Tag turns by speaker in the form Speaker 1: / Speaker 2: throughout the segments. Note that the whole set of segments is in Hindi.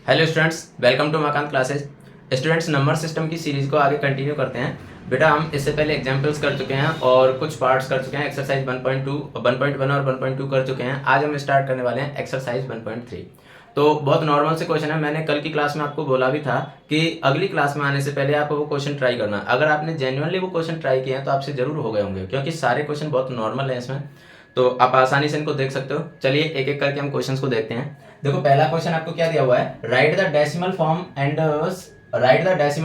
Speaker 1: हेलो स्टूडेंट्स, वेलकम टू मकान क्लासेस। स्टूडेंट्स, नंबर सिस्टम की सीरीज़ को आगे कंटिन्यू करते हैं। बेटा, हम इससे पहले एग्जांपल्स कर चुके हैं और कुछ पार्ट्स कर चुके हैं। एक्सरसाइज 1.2, 1.1 और 1.2 कर चुके हैं। आज हम स्टार्ट करने वाले हैं एक्सरसाइज 1.3। तो बहुत नॉर्मल से क्वेश्चन है। मैंने कल की क्लास में आपको बोला भी था कि अगली क्लास में आने से पहले आप वो क्वेश्चन ट्राई करना। अगर आपने जेन्युइनली वो क्वेश्चन ट्राई किए हैं तो आपसे जरूर हो गए होंगे, क्योंकि सारे क्वेश्चन बहुत नॉर्मल है इसमें, तो आप आसानी से इनको देख सकते हो। चलिए एक एक करके हम क्वेश्चंस को देखते हैं। देखो, पहला क्वेश्चन आपको क्या दिया हुआ है, write the decimal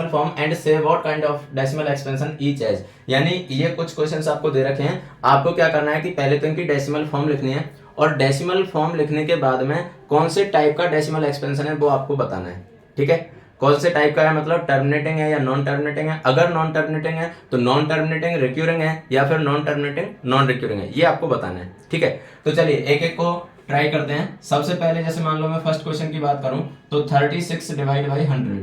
Speaker 1: form and say what kind of decimal expansion each has. यानी ये कुछ क्वेश्चंस आपको दे रखे हैं। आपको क्या करना है कि पहले तो इनकी डेसिमल फॉर्म लिखनी है, और डेसिमल फॉर्म लिखने के बाद में कौन से टाइप का डेसिमल एक्सपेंशन है वो आपको बताना है। ठीक है, कौन से टाइप का है, मतलब टर्मिनेटिंग है या नॉन टर्मिनेटिंग है। अगर नॉन टर्मिनेटिंग है तो नॉन टर्मिनेटिंग रिक्यूरिंग है, या फिर नॉन टर्मिनेटिंग नॉन रिक्यूरिंग है, ये आपको बताना है। ठीक है, तो चलिए एक एक को ट्राई करते हैं। सबसे पहले जैसे मान लो मैं फर्स्ट क्वेश्चन की बात करूं तो 36 डिवाइड बाई 100।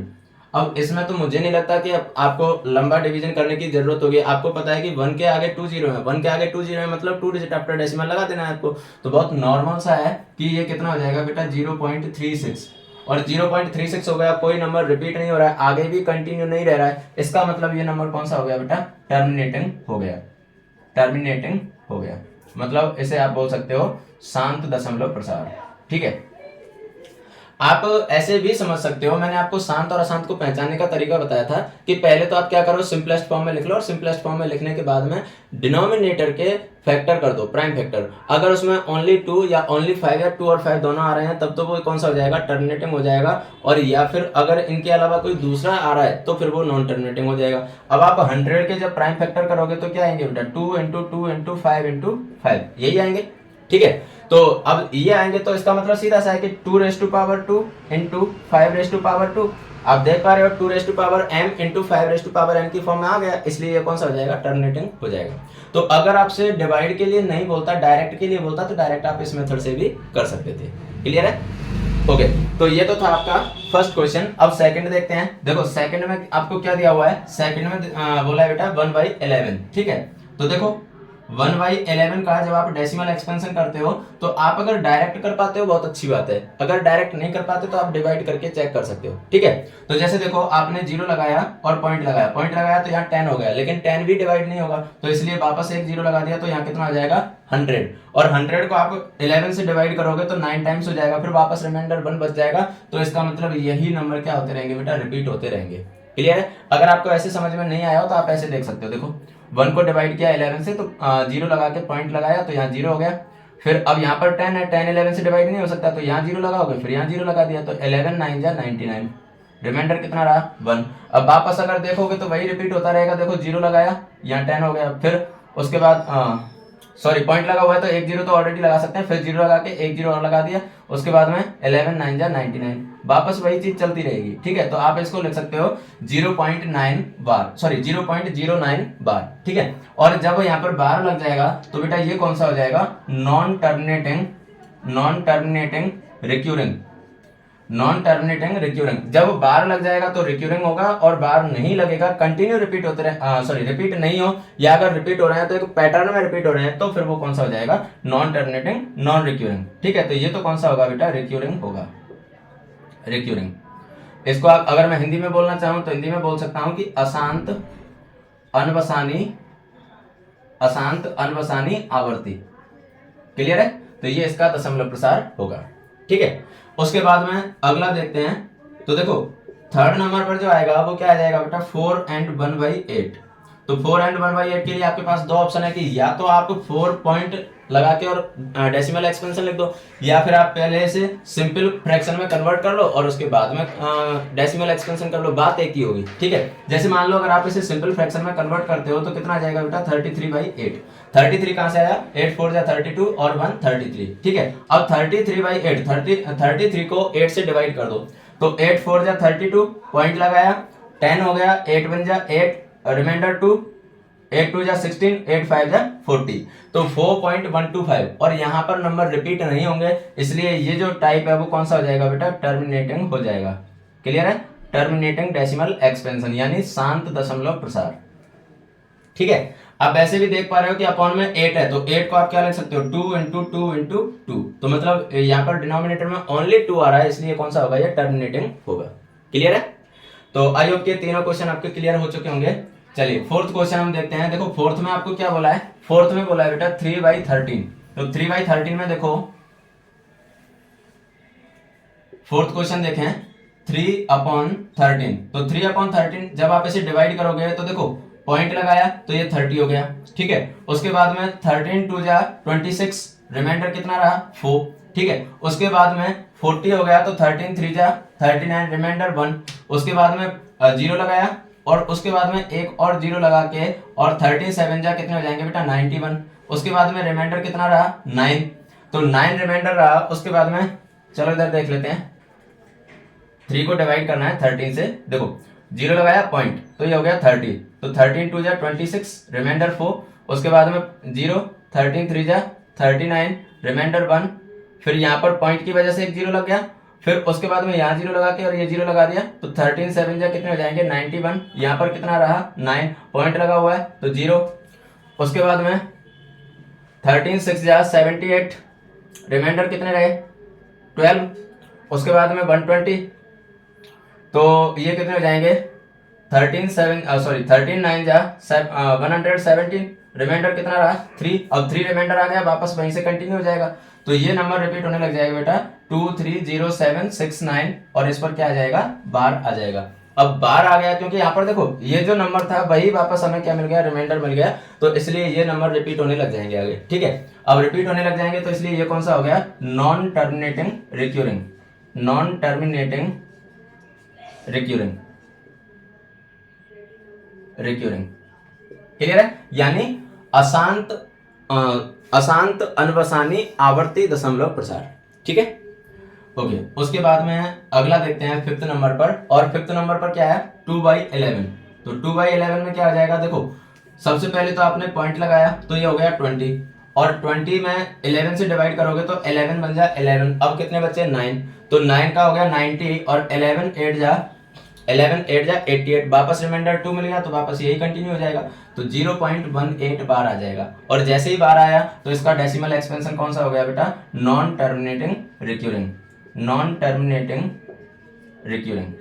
Speaker 1: अब इसमें तो मुझे नहीं लगता कि आपको लंबा डिवीजन करने की जरूरत होगी। आपको पता है कि 1 के आगे 2 जीरो है, 1 के आगे 2 जीरो है, मतलब 2 डिजिट आफ्टर डेसिमल लगा देना है आपको। तो बहुत नॉर्मल सा है कि ये कितना हो जाएगा बेटा, 0.36। और 0.36 हो गया, कोई नंबर रिपीट नहीं हो रहा है, आगे भी कंटिन्यू नहीं रह रहा है। इसका मतलब ये नंबर कौन सा हो गया बेटा, टर्मिनेटिंग हो गया। टर्मिनेटिंग हो गया मतलब इसे आप बोल सकते हो शांत दशमलव प्रसार। ठीक है, आप ऐसे भी समझ सकते हो। मैंने आपको शांत और अशांत को पहचानने का तरीका बताया था कि पहले तो आप क्या करो, सिंपलेस्ट फॉर्म में लिख लो, और सिंपलेस्ट फॉर्म में लिखने के बाद में डिनोमिनेटर के फैक्टर कर दो, प्राइम फैक्टर। अगर उसमें ओनली 2 या ओनली 5 या 2 और 5 दोनों आ रहे हैं तब तो वो कौन सा हो जाएगा, टर्मिनेटिंग हो जाएगा। और या फिर अगर इनके अलावा कोई दूसरा आ रहा है तो फिर वो नॉन टर्मिनेटिंग हो जाएगा। अब आप 100 के जब प्राइम फैक्टर करोगे तो क्या आएंगे बेटा, 2 इंटू 2 इंटू 5 इंटू 5, यही आएंगे। ठीक है, तो अब ये आएंगे तो इसका मतलब सीधा सा है कि 2 raise to power 2 into 5 raise to power 2। आप देख पा रहे हो 2 raise to power m into 5 raise to power n की फॉर्म में आ गया, इसलिए ये कौन सा हो जाएगा, टर्मिनेटिंग हो जाएगा। तो अगर आपसे डिवाइड के लिए नहीं बोलता, डायरेक्ट के लिए बोलता, तो डायरेक्ट आप इस मेथड से भी कर सकते थे। क्लियर है? ओके, तो ये तो था आपका फर्स्ट क्वेश्चन। अब सेकंड देखते हैं। देखो सेकंड में आपको क्या दिया हुआ है, सेकंड में बोला है बेटा 1/11। ठीक है, तो देखो 1/11 का जब आप डेसिमल एक्सपेंशन करते हो तो आप अगर डायरेक्ट कर पाते हो बहुत अच्छी बात है, अगर डायरेक्ट नहीं कर पाते तो आप डिवाइड करके चेक कर सकते हो। ठीक है, तो जैसे देखो आपने 0 लगाया और पॉइंट लगाया तो यहाँ 10 हो गया, लेकिन 10 भी डिवाइड नहीं होगा, तो इसलिए वापस एक 0 लगा दिया, तो यहाँ कितना आ जाएगा, 100। और 100 को आप 11 से डिवाइड करोगे तो 9 टाइम्स हो जाएगा, फिर वापस रिमाइंडर 1 बच जाएगा। तो इसका मतलब यही नंबर क्या होते रहेंगे बेटा, रिपीट होते रहेंगे। क्लियर है? अगर आपको ऐसे समझ में नहीं आया हो तो आप ऐसे देख सकते हो। देखो 1 को डिवाइड किया 11 से तो 0 लगा के पॉइंट लगाया तो यहाँ 0 हो गया। फिर अब यहाँ पर 10 है, 10 11 से डिवाइड नहीं हो सकता, तो यहाँ 0 लगाओगे, फिर यहाँ 0 लगा दिया, तो 11 9 जा 99, रिमाइंडर कितना रहा, 1। अब वापस अगर देखोगे तो वही रिपीट होता रहेगा। देखो 0 लगाया, यहाँ 10 हो गया, फिर उसके बाद सॉरी पॉइंट लगा हुआ है तो एक 0 तो ऑलरेडी लगा सकते हैं, फिर 0 लगा के एक 0 और लगा दिया, उसके बाद में 11 9 जा 99, वापस वही चीज चलती रहेगी। ठीक है, तो आप इसको लिख सकते हो 0.9 बार, सॉरी 0.09 बार। ठीक है, और जब यहाँ पर बार लग जाएगा तो बेटा ये कौन सा हो जाएगा, non terminating recurring. Non terminating recurring, जब बार लग जाएगा तो रिक्यूरिंग होगा, और बार नहीं लगेगा, कंटिन्यू रिपीट होते रहे, सॉरी रिपीट नहीं हो, या अगर रिपीट हो रहे हैं तो एक पैटर्न में रिपीट हो रहे हैं, तो फिर वो कौन सा हो जाएगा, नॉन टर्मिनेटिंग नॉन रिक्यूरिंग। ठीक है, तो ये तो कौन सा होगा बेटा, रिक्यूरिंग होगा, रिक्यूरिंग। इसको आप अगर मैं हिंदी में बोलना चाहूं तो हिंदी में बोल सकता हूं कि अशांत अनवसानी आवर्ती। क्लियर है? तो ये इसका दशमलव प्रसार होगा। ठीक है, उसके बाद में अगला देखते हैं। तो देखो थर्ड नंबर पर जो आएगा वो क्या आ जाएगा बेटा, 4 and 1/8। तो 4 and 1/8 के लिए आपके पास दो ऑप्शन है कि या तो आप 4 पॉइंट लगा के और डेसिमल एक्सपेंशन लिख दो, या फिर आप पहले से सिंपल फ्रैक्शन में कन्वर्ट कर लो और उसके बाद में डेसिमल एक्सपेंशन कर लो, बात एक ही होगी। ठीक है, जैसे मान लो अगर आप इसे सिंपल फ्रैक्शन में कन्वर्ट करते हो तो कितना आ जाएगा बेटा, 33/8। 33 कहां से आया, 8 4 जा 32 और 1 33। ठीक है, अब 33/8, 33 को 8 से डिवाइड कर दो, तो 8 4 जा 32, पॉइंट लगाया, 10 हो गया, 8 1 जा 8, रिमाइंडर 2, 8 2 जा 16, 8 5 जा 40, तो 4.125। और यहाँ पर नंबर रिपीट नहीं होंगे, इसलिए ये जो टाइप है वो कौन सा हो जाएगा बेटा, टर्मिनेटिंग हो जाएगा। क्लियर है? टर्मिनेटिंग डेसिमल एक्सपेंशन यानी शांत दशमलव प्रसार। ठीक है, आप वैसे भी देख पा रहे हो कि अपॉन में 8 है, तो 8 को आप क्या लिख सकते हो 2 इंटू 2 इंटू 2, तो मतलब यहाँ पर डिनोमिनेटर में ओनली 2 आ रहा है, इसलिए कौन सा होगा, ये टर्मिनेटिंग होगा। क्लियर है? तो आई होप के तीनों क्वेश्चन आपके क्लियर हो चुके होंगे। चलिए फोर्थ क्वेश्चन हम देखते हैं। देखो फोर्थ में आपको क्या बोला है, फोर्थ में बोला है बेटा 3/13। तो 3/13 में देखो फोर्थ क्वेश्चन देखें 3/13, तो 3/13 जब आप इसे डिवाइड करोगे तो देखो पॉइंट लगाया तो ये 30 हो गया, ठीक है। उसके बाद में 13 2 जा 26, रिमाइंडर कितना रहा 4, ठीक है। उसके बाद में 40 हो गया तो 13 3 जा 39, रिमाइंडर 1। उसके बाद में 0 लगाया और उसके बाद में एक और 0 लगा के और 13 7 जा कितने हो जाएंगे बेटा 91। उसके बाद में रिमाइंडर कितना रहा 9, तो 9 रिमाइंडर रहा। उसके बाद में चलो इधर देख लेते हैं, 3 को डिवाइड करना है 13 से, देखो 0 लगाया पॉइंट तो ये हो गया 30, तो 13 2 जा 26, रिमाइंडर 4। उसके बाद में 0, 13 3 जा 39, रिमाइंडर 1। फिर यहाँ पर पॉइंट की वजह से एक 0 लग गया, फिर उसके बाद में यहाँ 0 लगा के और ये 0 लगा दिया, तो 13 7 जा कितने हो जाएंगे 91। यहाँ पर कितना रहा 9, पॉइंट लगा हुआ है तो 0। उसके बाद में 13 6 जा 78, रिमाइंडर कितने रहे 12। उसके बाद में 120, तो ये कितने हो जाएंगे 13 9 जा 117, रिमाइंडर कितना रहा 3। अब 3 रिमाइंडर आ गया, वापस वहीं से कंटिन्यू हो जाएगा, तो ये नंबर रिपीट होने लग जाएगा बेटा 2 3 0 7 6 9, और इस पर क्या आ जाएगा बार आ जाएगा। अब बार आ गया क्योंकि यहाँ पर देखो ये जो नंबर था वही वापस हमें क्या मिल गया, रिमाइंडर मिल गया, तो इसलिए ये नंबर रिपीट होने लग जाएंगे आगे, ठीक है। अब रिपीट होने लग जाएंगे तो इसलिए ये कौन सा हो गया non terminating recurring, non terminating recurring, recurring. Clear है? यानी अशांत अनवसानी आवर्ती दशमलव प्रसार, ठीक है। ओके, उसके बाद में अगला देखते हैं फिफ्थ नंबर पर, और फिफ्थ नंबर पर क्या है 2/11। तो 2/11 में क्या आ जाएगा, देखो सबसे पहले तो आपने पॉइंट लगाया तो ये हो गया 20, और 20 में 11 से डिवाइड करोगे तो 11 बन जाए 11। अब कितने बचे 9, तो 9 का हो गया 90, और 11 8 जा 88, वापस रिमाइंडर 2 मिल गया, तो वापस यही कंटिन्यू हो जाएगा, तो 0.18 बार आ जाएगा। और जैसे ही बार आया तो इसका डेसिमल एक्सपेंशन कौन सा हो गया बेटा non terminating recurring, non terminating recurring,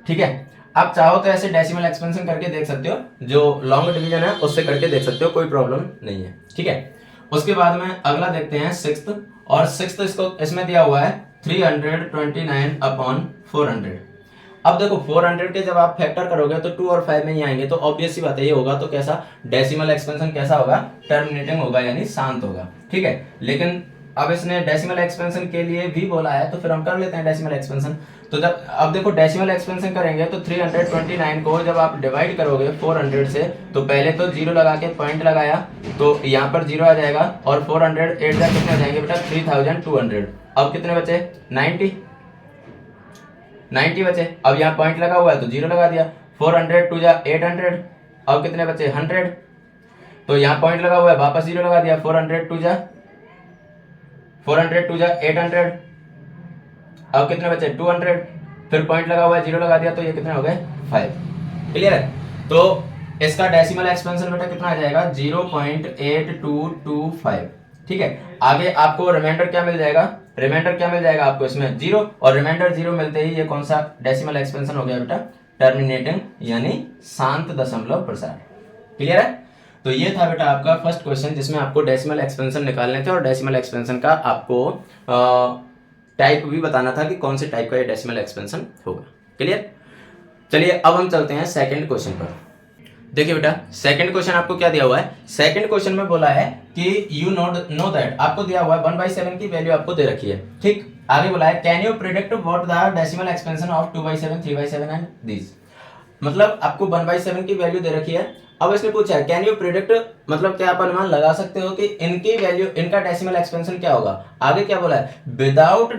Speaker 1: ठीक है। आप चाहो तो ऐसे डेसिमल एक्सपेंशन करके देख सकते हो, जो लॉन्ग डिवीजन है उससे करके देख सकते हो, कोई प्रॉब्लम नहीं है, ठीक है। उसके बाद में अगला देखते हैं सिक्स्थ, और सिक्स्थ इसको इसमें दिया हुआ है 329/400। अब देखो 400 के जब आप फैक्टर करोगे तो 2 और 5 में ही आएंगे, तो ऑब्वियस सी बात है ये होगा तो कैसा डेसिमल एक्सपेंशन कैसा होगा टर्मिनेटिंग होगा, यानी शांत होगा, ठीक है। लेकिन अब इसने डेसिमल एक्सपेंशन के लिए भी बोला है तो फिर हम कर लेते हैं डेसिमल एक्सपेंशन। तो जब अब देखो डेसिमल एक्सपेंशन करेंगे तो 329 को जब आप डिवाइड करोगे 400 से, तो पहले तो 0 लगा के पॉइंट लगाया तो यहाँ पर 0 आ जाएगा, और 400 8 जा कितने हो जाएंगे बेटा 3200। अब कितने बचे 90 बचे। अब यहाँ पॉइंट लगा हुआ है तो 0 लगा दिया, 400 2 जा 800, अब कितने बचे 100, तो यहाँ पॉइंट लगा हुआ है वापस 0 लगा दिया, 400 2 जा 800, अब कितने बचे 200, फिर पॉइंट लगा हुआ है 0 लगा दिया, तो ये कितने हो गए 5। क्लियर है? तो इसका डेसिमल एक्सपेंशन बेटा कितना आ जाएगा 0.8225, ठीक है। आगे आपको रिमाइंडर क्या मिल जाएगा, रिमाइंडर क्या मिल जाएगा आपको इसमें 0, और रिमाइंडर 0 मिलते ही ये कौन सा डेसिमल एक्सपेंशन हो गया बेटा टर्मिनेटिंग, यानी शांत दशमलव प्रसार। क्लियर है? तो ये था बेटा आपका फर्स्ट क्वेश्चन, जिसमें आपको डेसिमल एक्सपेंशन निकालने थे, और डेसिमल एक्सपेंशन का आपको टाइप भी बताना था कि कौन से टाइप का ये डेसिमल एक्सपेंशन होगा। क्लियर? चलिए अब हम चलते हैं सेकंड क्वेश्चन पर। देखिए बेटा सेकंड क्वेश्चन आपको क्या दिया हुआ है, सेकंड क्वेश्चन में बोला है कि यू नो दैट, आपको दिया हुआ है 1/7 की वैल्यू आपको दे रखी है, ठीक। आगे बोला है can you predict what the decimal expansion of 2/7 3/7 and this, मतलब आपको 1/7 की वैल्यू दे रखी है। अब इसने पूछा है कैन यू प्रिडिक्ट, मतलब क्या आप अनुमान लगा सकते हो कि इनकी वैल्यू, इनका डेसिमल एक्सपेंशन क्या होगा। आगे क्या बोला है without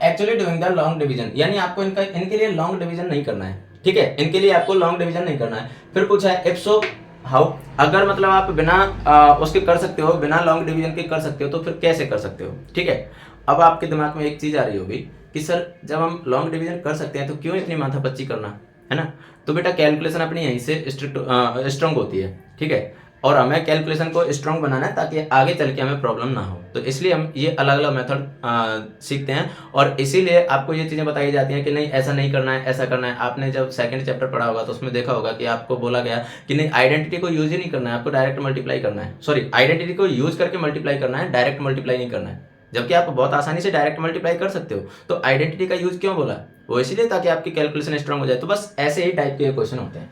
Speaker 1: actually doing the long division, यानी आपको इनके लिए लॉन्ग डिवीजन नहीं करना है, ठीक है। इनके लिए आपको लॉन्ग डिवीजन नहीं करना है। फिर पूछा है इफ सो हाउ, अगर मतलब आप बिना उसके कर सकते हो, बिना लॉन्ग डिवीजन के कर सकते हो, तो फिर कैसे कर सकते हो, ठीक है। अब आपके दिमाग में एक चीज आ रही होगी कि सर जब हम लॉन्ग डिवीजन कर सकते हैं तो क्यों इतनी माथापच्ची करना, है ना। तो बेटा कैलकुलेशन अपनी यहीं से स्ट्रॉन्ग होती है, ठीक है। और हमें कैलकुलेशन को स्ट्रॉन्ग बनाना है ताकि आगे चल के हमें प्रॉब्लम ना हो, तो इसलिए हम ये अलग अलग मेथड सीखते हैं। और इसीलिए आपको ये चीज़ें बताई जाती हैं कि नहीं ऐसा नहीं करना है, ऐसा करना है। आपने जब सेकंड चैप्टर पढ़ा होगा तो उसमें देखा होगा कि आपको बोला गया कि नहीं आइडेंटिटी को यूज ही नहीं करना है, आपको डायरेक्ट मल्टीप्लाई करना है। सॉरी, आइडेंटिटी को यूज करके मल्टीप्लाई करना है, डायरेक्ट मल्टीप्लाई नहीं करना है। जबकि आप बहुत आसानी से डायरेक्ट मल्टीप्लाई कर सकते हो, तो आइडेंटिटी का यूज क्यों बोला? वो इसीलिए ताकि आपकी कैलकुलेशन स्ट्रांग हो जाए। तो बस ऐसे ही टाइप के क्वेश्चन होते हैं।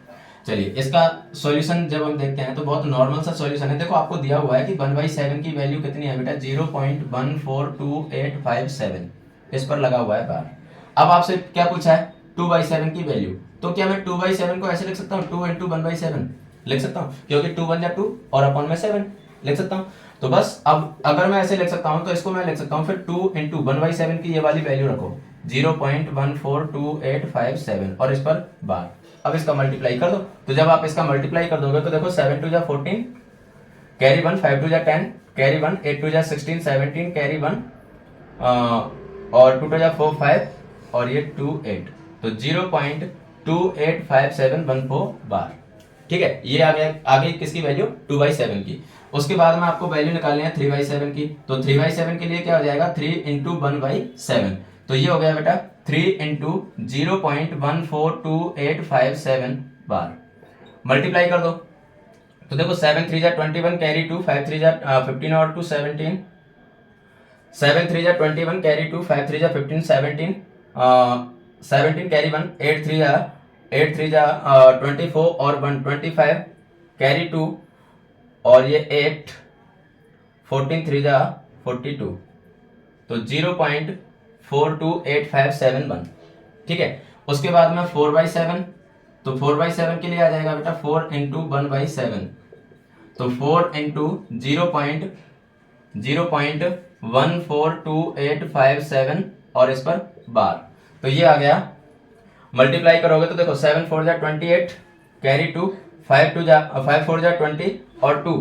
Speaker 1: चलिए, इसका सॉल्यूशन जब हम देखते हैं तो बहुत नॉर्मल सा सॉल्यूशन है। देखो आपको दिया हुआ है कि 1/7 की वैल्यू कितनी है बेटा, 0.14287 इस पर लगा हुआ है बार। अब आपसे क्या पूछा है, 2/7 की वैल्यू। तो क्या मैं 2/7 को ऐसे लिख सकता हूँ, 2 इंटू 1/7 लिख सकता हूँ, क्योंकि 2 1 2 और अपॉन में 7 लिख सकता हूँ। तो बस अब अगर मैं ऐसे लिख सकता हूँ तो इसको मैं लिख सकता हूँ फिर 2 इंटू 1/7 की ये वाली वैल्यू रखो 0.14287 और इस पर बार। अब इसका मल्टीप्लाई कर दो। तो जब आप इसका मल्टीप्लाई कर दोगे तो देखो 7 2 जा 14 कैरी 1, 5 2 जा 10 कैरी 1, 8 2 जा 16 17 कैरी 1 और 2 2 जा 4 5 और ये 2 8। तो 0.285714 बार, ठीक है। ये आ गया आगे किसकी वैल्यू, 2/7 की। उसके बाद में आपको वैल्यू निकालनी है 3/7 की। तो 3/7 के लिए क्या हो जाएगा, 3 इंटू 1/7। तो ये हो गया बेटा 3 इंटू 0.14287 बार। मल्टीप्लाई कर दो तो देखो 7 3 जा 21 कैरी 2, 5 3 जा 15 और 2 17, 7 3 जा 21 कैरी 2, 5 3 जा 15 17, 17 कैरी 1, 8 3 जा 24 और 1 25 कैरी 2 और ये 8 14 3 जा 42। तो 0.42857 ठीक है। उसके बाद में 4/7, तो 4/7 के लिए आ जाएगा बेटा 4 इंटू 1/7। तो 4 इंटू 0.142857 और इस पर बार। तो ये आ गया। मल्टीप्लाई करोगे तो देखो 7 4 जा 28 कैरी 2, 5 4 जा 20 और 2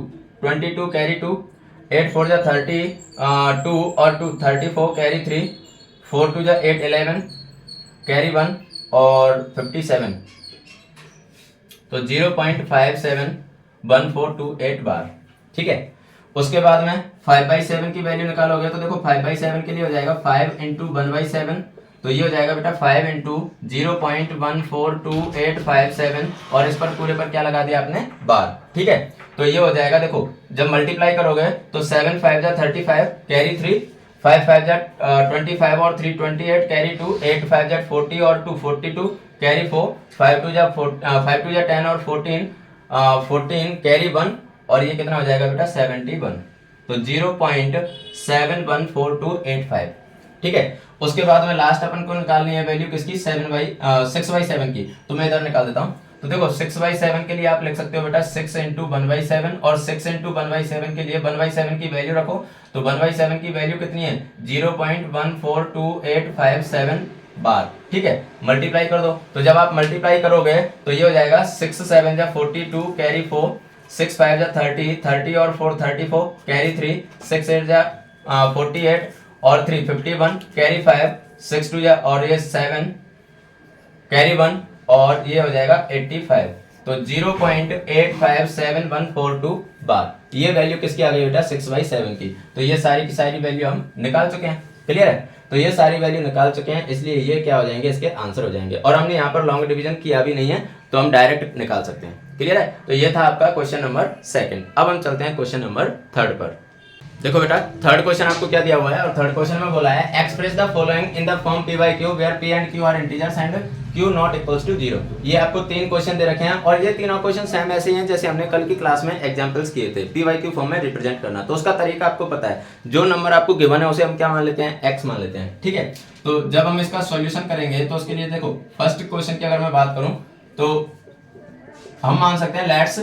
Speaker 1: 22 कैरी 2, 8 4 जा 32 और 2 34 कैरी 3, 4 2 जा 8 11 कैरी 1 और 57। तो 0.571428 बार, ठीक है। उसके बाद में 5/7 की वैल्यू निकालोगे तो देखो 5/7 के लिए हो जाएगा 5 इंटू 1/7। तो ये हो जाएगा बेटा 5 इंटू 0.14287 और इस पर पूरे पर क्या लगा दिया आपने, बार, ठीक है। तो ये हो जाएगा, देखो जब मल्टीप्लाई करोगे तो 7 5 जा 35 कैरी 3, 5 5 जा 25 और 3 28 कैरी 2, 8 5 जा 40 और 2 42 कैरी 4, 5 2 जा 10 और 14 14 कैरी 1 और ये कितना हो जाएगा बेटा 71। तो 0.714285, ठीक है। उसके बाद में लास्ट अपन को निकालनी है वैल्यू किसकी, 6/7 की। तो मैं इधर निकाल देता हूँ। तो देखो 6/7 के लिए आप लिख सकते हो बेटा 6 इंटू 1/7 और 6 इंटू 1/7 के लिए 1/7 की वैल्यू रखो। तो 1/7 की वैल्यू कितनी है 0.14287 बार, ठीक है। मल्टीप्लाई कर दो। तो जब आप मल्टीप्लाई करोगे तो ये हो जाएगा 6 7 जा 42 कैरी 4, 6 5 जा 30 और 4 34 कैरी 3, 6 8 जा 48 और 3 51 कैरी 5, 6 2 जा और ये 7 कैरी 1 और ये हो जाएगा 85। तो 0.857142 बार, ये वैल्यू किसकी आ गई बेटा 6/7 की। तो ये सारी की सारी वैल्यू हम निकाल चुके हैं, क्लियर है। तो ये सारी वैल्यू निकाल चुके हैं, इसलिए ये क्या हो जाएंगे, इसके आंसर हो जाएंगे। और हमने यहाँ पर लॉन्ग डिवीजन किया भी नहीं है तो हम डायरेक्ट निकाल सकते हैं, क्लियर है। तो ये था आपका क्वेश्चन नंबर 2। अब हम चलते हैं क्वेश्चन नंबर 3 पर। देखो बेटा थर्ड क्वेश्चन आपको क्या दिया हुआ है, और थर्ड क्वेश्चन में बोला है express the following in the form p by q where p and q are integers and q not equals to 0। ये आपको 3 क्वेश्चन दे रखे हैं और ये तीनों क्वेश्चन सेम ऐसे ही हैं जैसे हमने कल की क्लास में एग्जांपल्स किए थे, p by q फॉर्म में रिप्रेजेंट करना। तो उसका तरीका आपको पता है, जो नंबर आपको गिवन है उसे हम क्या मान लेते हैं, x मान लेते हैं, ठीक है। तो जब हम इसका सॉल्यूशन करेंगे तो उसके लिए देखो फर्स्ट क्वेश्चन की अगर मैं बात करूं तो हम मान सकते हैं let's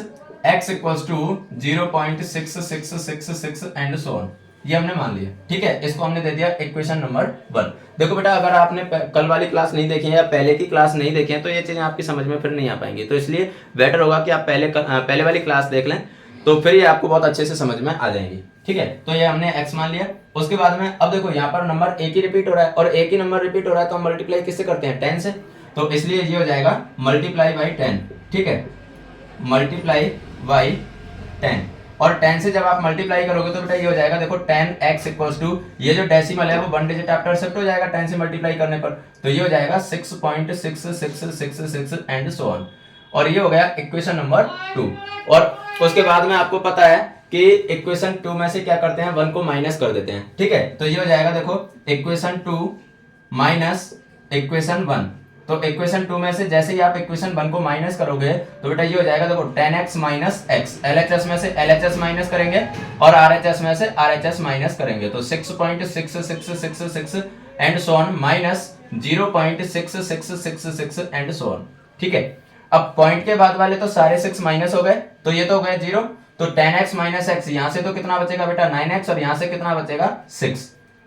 Speaker 1: x equals to 0.6666 and so on. ये हमने मान लिया, ठीक है। इसको हमने दे दिया इक्वेशन नंबर 1। देखो बेटा अगर आपने कल वाली क्लास नहीं देखी है या पहले की क्लास नहीं देखी है तो ये चीजें आपकी समझ में फिर नहीं आ पाएंगी। तो इसलिए बेटर होगा कि आप पहले वाली क्लास देख लें, तो फिर ये आपको बहुत अच्छे से समझ में आ जाएंगी, ठीक है। तो ये हमने x मान लिया। उसके बाद में अब देखो यहाँ पर नंबर एक ही रिपीट हो रहा है और एक ही नंबर रिपीट हो रहा है तो हम मल्टीप्लाई किससे करते हैं, 10 से। तो इसलिए ये हो जाएगा मल्टीप्लाई बाई 10, ठीक है, मल्टीप्लाई बाई 10। और 10 से जब आप मल्टीप्लाई करोगे तो बेटा ये हो जाएगा, देखो 10x इक्वल्स टू, ये जो डेसिमल है वो 1 डिजिट आफ्टर शिफ्ट हो जाएगा 10 से मल्टीप्लाई करने पर, तो ये हो जाएगा 6.6666 एंड सो ऑन। और ये हो गया इक्वेशन नंबर 2। और उसके बाद में आपको पता है कि इक्वेशन 2 में से क्या करते हैं, 1 को माइनस कर देते हैं, ठीक है। तो ये हो जाएगा, देखो इक्वेशन 2 माइनस इक्वेशन 1। तो इक्वेशन 2 में से जैसे ही आप इक्वेशन 1 को माइनस करोगे तो बेटा ये हो जाएगा, देखो 10x माइनस x, LHS में से LHS माइनस करेंगे और RHS में से RHS माइनस करेंगे, तो 6.6666 and so on minus 0.6666 and so on, ठीक है। अब पॉइंट के बाद वाले तो सारे 6 माइनस हो गए, तो ये तो हो गए 0, तो 10x माइनस x, यहां से तो कितना बचेगा बेटा 9x, और यहां से कितना बचेगा 6,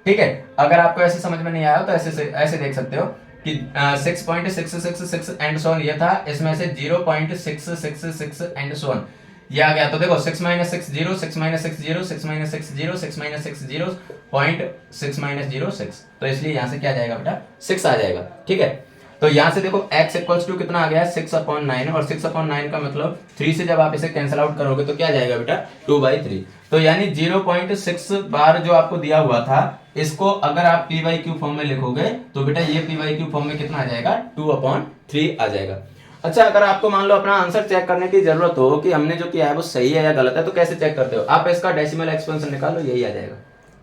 Speaker 1: ठीक है। अगर आपको ऐसे समझ में नहीं आया तो ऐसे देख सकते हो कि 6.666 एंड सो ऑन ये था, इसमें से 0.666 एंड सो ऑन ये आ गया, तो देखो 6 minus 6 0, 6 minus 6 0, 6 minus 6 0, 6 minus 6 0, 0.6 minus 0 6, तो इसलिए यहां से क्या आ जाएगा बेटा 6 आ जाएगा, ठीक है। तो यहां से देखो x इक्वल्स टू कितना आ गया 6/9, और 6/9 का मतलब 3 से जब आप इसे कैंसिल आउट करोगे तो क्या आ जाएगा बेटा 2/3, तो यानी 0.6 बार जो आपको दिया हुआ था, इसको अगर आप p/q फॉर्म में लिखोगे तो बेटा ये p/q फॉर्म में कितना आ जाएगा 2/3 आ जाएगा। अच्छा, अगर आपको मान लो अपना आंसर चेक करने की जरूरत हो कि हमने जो किया है वो सही है या गलत है, तो कैसे चेक करते हो, आप इसका डेसिमल एक्सपेंशन निकालो, यही आ जाएगा,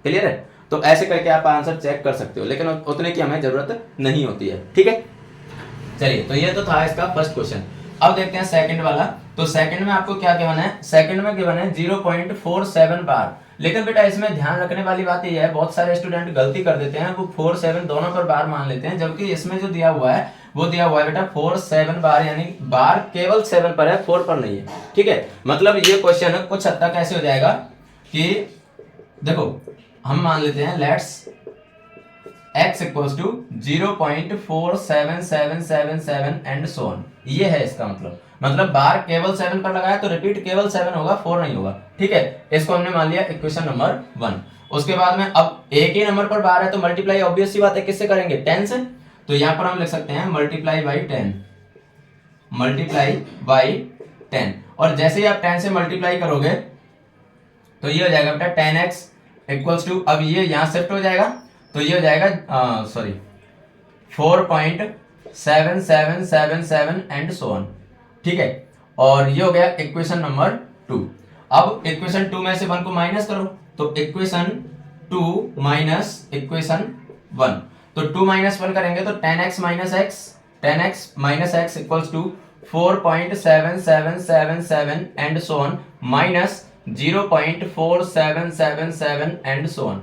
Speaker 1: क्लियर है। तो ऐसे करके आप आंसर चेक कर सकते हो, लेकिन उतने की हमें जरूरत नहीं होती है, ठीक है। चलिए, तो ये तो था इसका फर्स्ट क्वेश्चन। अब देखते हैं सेकंड वाला। तो सेकंड में आपको क्या गिवन है, सेकंड में गिवन है 0.47 बार, लेकिन बेटा इसमें ध्यान रखने वाली बात ये है, बहुत सारे स्टूडेंट गलती कर देते हैं, वो 4-7 दोनों पर बार मान लेते हैं, जबकि इसमें जो दिया हुआ है वो दिया हुआ है बेटा 4-7 बार, यानी बार केवल 7 पर है, 4 पर नहीं है, ठीक है। मतलब ये क्वेश्चन कुछ हद तक ऐसे हो जाएगा कि देखो हम मान लेते हैं let's x equals to 0.47777 and so on, ये है इसका मतलब बार केवल 7 पर लगाया तो रिपीट केवल 7 होगा, 4 नहीं होगा, ठीक है। इसको हमने मान लिया इक्वेशन नंबर 1। उसके बाद में अब एक ही नंबर पर बार है तो मल्टीप्लाई ऑब्वियस सी बात है किससे करेंगे 10 से, तो यहां पर हम लिख सकते हैं मल्टीप्लाई बाई 10, मल्टीप्लाई बाई 10, और जैसे ही आप 10 से मल्टीप्लाई करोगे तो ये हो जाएगा बेटा 10x इक्वल्स टू, अब ये यहां शिफ्ट हो जाएगा तो ये हो जाएगा 4.7777 एंड सो ऑन, ठीक है। और ये हो गया इक्वेशन नंबर 2। अब इक्वेशन 2 में से 1 को माइनस करो, तो इक्वेशन 2 माइनस इक्वेशन 1, तो 2 माइनस 1 करेंगे तो 10x minus x, 10x minus x equals to 4.7777 and so on minus 0.4777 and so on.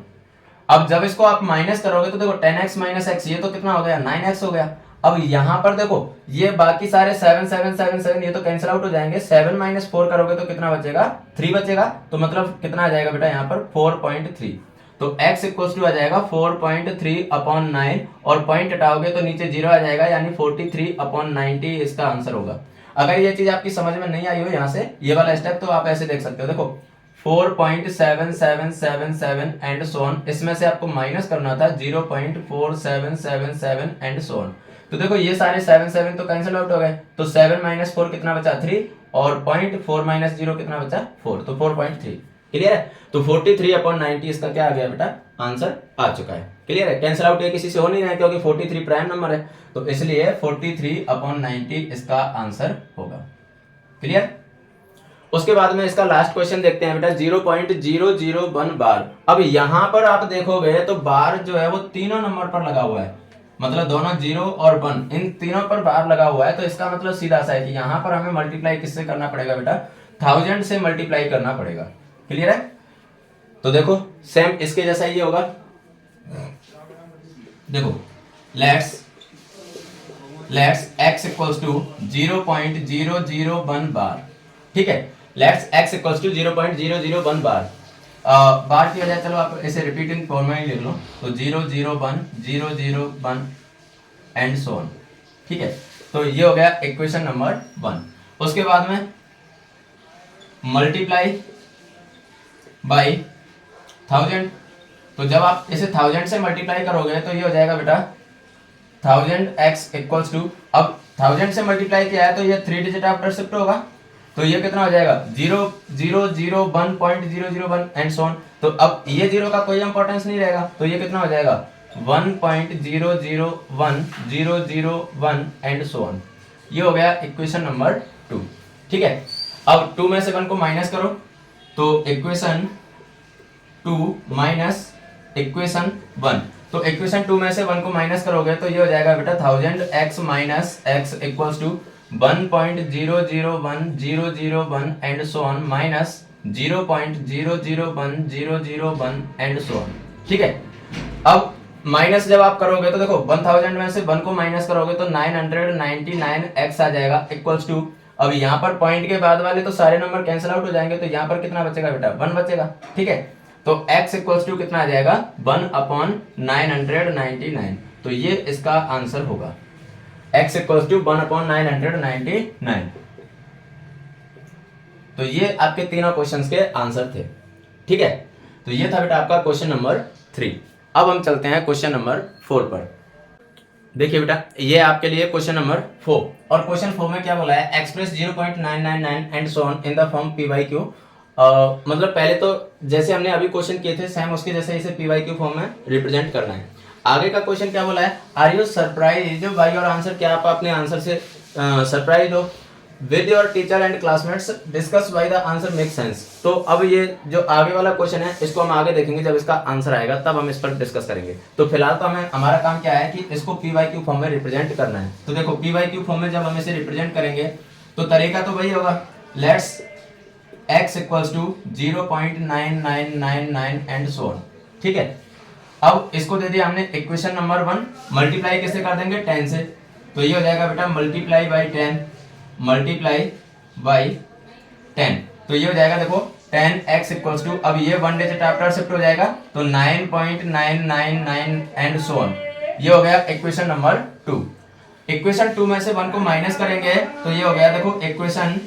Speaker 1: अब जब इसको आप माइनस करोगे तो देखो 10x माइनस x, ये तो कितना हो गया 9x हो गया। अब यहां पर देखो ये बाकी सारे 7 7 7 7 ये तो कैंसिल आउट हो जाएंगे, 7 माइनस 4 करोगे तो कितना बचेगा 3 बचेगा, तो मतलब कितना आ जाएगा बेटा यहाँ पर 4.3, तो x इक्वल्स टू आ जाएगा 4.3/9, और पॉइंट हटाओगे तो नीचे 0 आ जाएगा, यानी 43/90 इसका आंसर होगा। अगर ये चीज आपकी समझ में नहीं आई हो यहाँ से ये वाला स्टेप, तो आप ऐसे देख सकते हो, देखो 4.7777 एंड सो ऑन, इसमें से आपको माइनस करना था 0.4777 एंड सो ऑन, तो देखो ये सारे 7 7 तो कैंसिल आउट हो गए, तो 7 माइनस 4 कितना बचा 3, और 0.4 माइनस 0 कितना बचा 4, तो 4.3, क्लियर है। तो 43/90 इसका क्या आ गया बेटा आंसर आ चुका है, क्लियर है। कैंसिल आउट ये किसी से हो नहीं रहा है क्योंकि 43 प्राइम नंबर है, तो इसलिए 43/90 इसका आंसर होगा, क्लियर। उसके बाद में इसका लास्ट क्वेश्चन देखते हैं बेटा 0.001 बार। अब यहां पर आप देखोगे तो बार जो है वो तीनों नंबर पर लगा हुआ है, मतलब दोनों 0 और 1 इन तीनों पर बार लगा हुआ है, तो इसका मतलब सीधा सा है कि यहां पर हमें मल्टीप्लाई किससे करना पड़ेगा बेटा 1000 से मल्टीप्लाई करना पड़ेगा, क्लियर है। तो देखो सेम इसके जैसा ये होगा, देखो लेट्स x इक्वल्स टू 0.001 बार, ठीक है। लेट्स x इक्वल्स टू 0.001 बार, बार की वजह चलो आप इसे रिपीटिंग फॉर्म में ही लिख लो, तो 001 001 एंड सो ऑन, ठीक है। तो ये हो गया इक्वेशन नंबर 1। उसके बाद में मल्टीप्लाई बाई 1000, तो जब आप इसे 1000 से मल्टीप्लाई करोगे तो ये हो जाएगा बेटा 1000x इक्वल्स टू, अब 1000 से मल्टीप्लाई किया है तो ये 3 डिजिट आफ्टर शिफ्ट होगा, तो ये कितना हो जाएगा 0.001 एंड सो ऑन। तो अब ये जीरो का कोई इंपॉर्टेंस नहीं रहेगा, तो ये कितना हो जाएगा 1.001001 एंड सो ऑन। ये हो गया इक्वेशन नंबर 2। ठीक है, अब 2 में से 1 को माइनस करो, तो इक्वेशन 2 माइनस इक्वेशन 1, तो इक्वेशन 2 में से 1 को माइनस करोगे तो ये हो जाएगा बेटा 1000x minus x equals to 1.001001 and so on minus 0.001001 and so on. ठीक है, अब माइनस जब आप करोगे तो देखो 1000 में से 1 को माइनस करोगे तो 999x आ जाएगा इक्वल्स टू, अब यहाँ पर पॉइंट के बाद वाले तो सारे नंबर कैंसिल आउट हो जाएंगे, तो यहाँ पर कितना बचेगा बेटा 1 बचेगा। ठीक है, तो x इक्वल्स टू कितना आ जाएगा 1/999, तो ये इसका आंसर होगा x इक्वल्स टू 1/999। तो ये आपके तीनों क्वेश्चंस के आंसर थे। ठीक है, तो ये था बेटा आपका क्वेश्चन नंबर 3। अब हम चलते हैं क्वेश्चन नंबर 4 पर। देखिए बेटा, ये आपके लिए क्वेश्चन नंबर 4, और क्वेश्चन 4 में क्या बोला है, express 0.999 and so on in the form PYQ। मतलब पहले तो जैसे हमने अभी क्वेश्चन किए थे सेम उसके जैसे इसे PYQ फॉर्म में रिप्रेजेंट करना है। आगे का क्वेश्चन क्या बोला है, are you surprise by your answer, क्या आप अपने आंसर से सरप्राइज हो, with your teacher and classmates discuss why the answer make sense. तो अब ये जो आगे वाला क्वेश्चन है इसको हम आगे देखेंगे, जब इसका आंसर आएगा तब हम इस पर डिस्कस करेंगे। तो फिलहाल तो हमें हमारा काम क्या है कि इसको PYQ फॉर्म में रिप्रेजेंट करना है। तो देखो PYQ फॉर्म में जब हम इसे रिप्रेजेंट करेंगे तो तरीका तो वही होगा, let's x equals to 0.9999 and so on. ठीक है, अब इसको दे दिया हमने इक्वेशन नंबर 1, मल्टीप्लाई कैसे कर देंगे 10 से, तो ये हो जाएगा बेटा मल्टीप्लाई बाई 10 मल्टीप्लाई बाई 10, तो ये हो जाएगा देखो 10x इक्वल्स टू, अब ये 1 डिजिट आफ्टर शिफ्ट हो जाएगा तो 9.999 एंड सो ऑन। ये हो गया इक्वेशन नंबर 2। इक्वेशन 2 में से 1 को माइनस करेंगे तो ये हो गया देखो इक्वेशन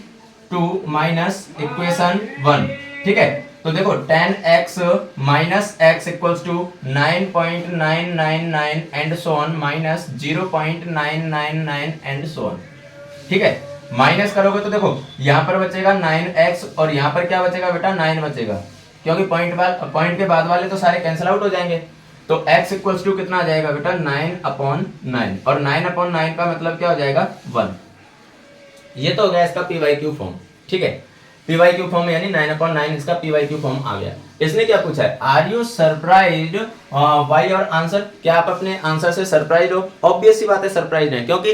Speaker 1: 2 माइनस इक्वेशन 1। ठीक है, तो देखो 10x minus x equals to 9.999 and so on minus 0.999 and so on. ठीक है, माइनस करोगे तो देखो यहाँ पर बचेगा 9x और यहाँ पर क्या बचेगा बेटा 9 बचेगा, क्योंकि पॉइंट के बाद वाले तो सारे कैंसिल आउट हो जाएंगे। तो x इक्वल्स टू कितना आ जाएगा बेटा 9/9, और 9/9 का मतलब क्या हो जाएगा 1। ये तो हो गया इसका PYQ फॉर्म। ठीक है, PYQ फॉर्म यानी 9/9 इसका PYQ फॉर्म आ गया। इसने क्या पूछा है, are you surprised by your answer, क्या आप अपने आंसर से सरप्राइज हो। ऑब्वियस सी बात है सरप्राइज है, क्योंकि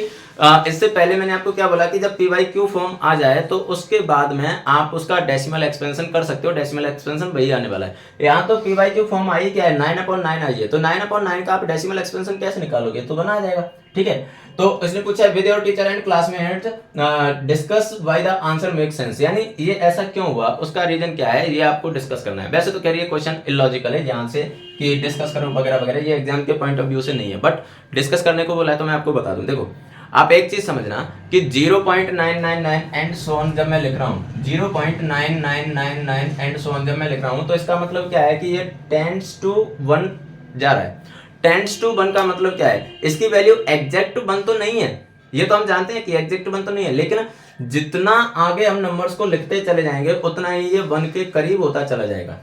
Speaker 1: इससे पहले मैंने आपको क्या बोला कि जब PYQ फॉर्म आ जाए तो उसके बाद में आप उसका डेसिमल एक्सपेंशन कर सकते हो, डेसिमल एक्सपेंशन वही आने वाला है। यहाँ तो PYQ फॉर्म आई क्या है 9/9 आई है, तो 9/9 का आप डेसिमल एक्सपेंशन कैसे निकालोगे, तो बना जाएगा। ठीक है, तो इसने पूछा है with your teacher and classmate discuss why the answer make sense, यानी ये ऐसा क्यों हुआ, उसका रीजन क्या है, ये आपको डिस्कस करना है। वैसे तो कह रही है क्वेश्चन इलॉजिकल है यहाँ से कि डिस्कस करो वगैरह वगैरह, ये एग्जाम के पॉइंट ऑफ व्यू से नहीं है, बट डिस्कस करने को बोला है तो मैं आपको बता दूं। देखो आप एक चीज समझना कि 0.999 एंड सो ऑन जब मैं लिख रहा हूँ 0.9999 एंड सो ऑन जब मैं लिख रहा हूँ तो इसका मतलब क्या है कि ये टेंड्स टू 1 जा रहा है। टेंड्स टू 1 का मतलब क्या है, इसकी वैल्यू एग्जैक्ट 1 तो नहीं है, ये तो हम जानते हैं कि एग्जैक्ट 1 तो नहीं है, लेकिन जितना आगे हम नंबर्स को लिखते चले जाएंगे उतना ही ये 1 के करीब होता चला जाएगा।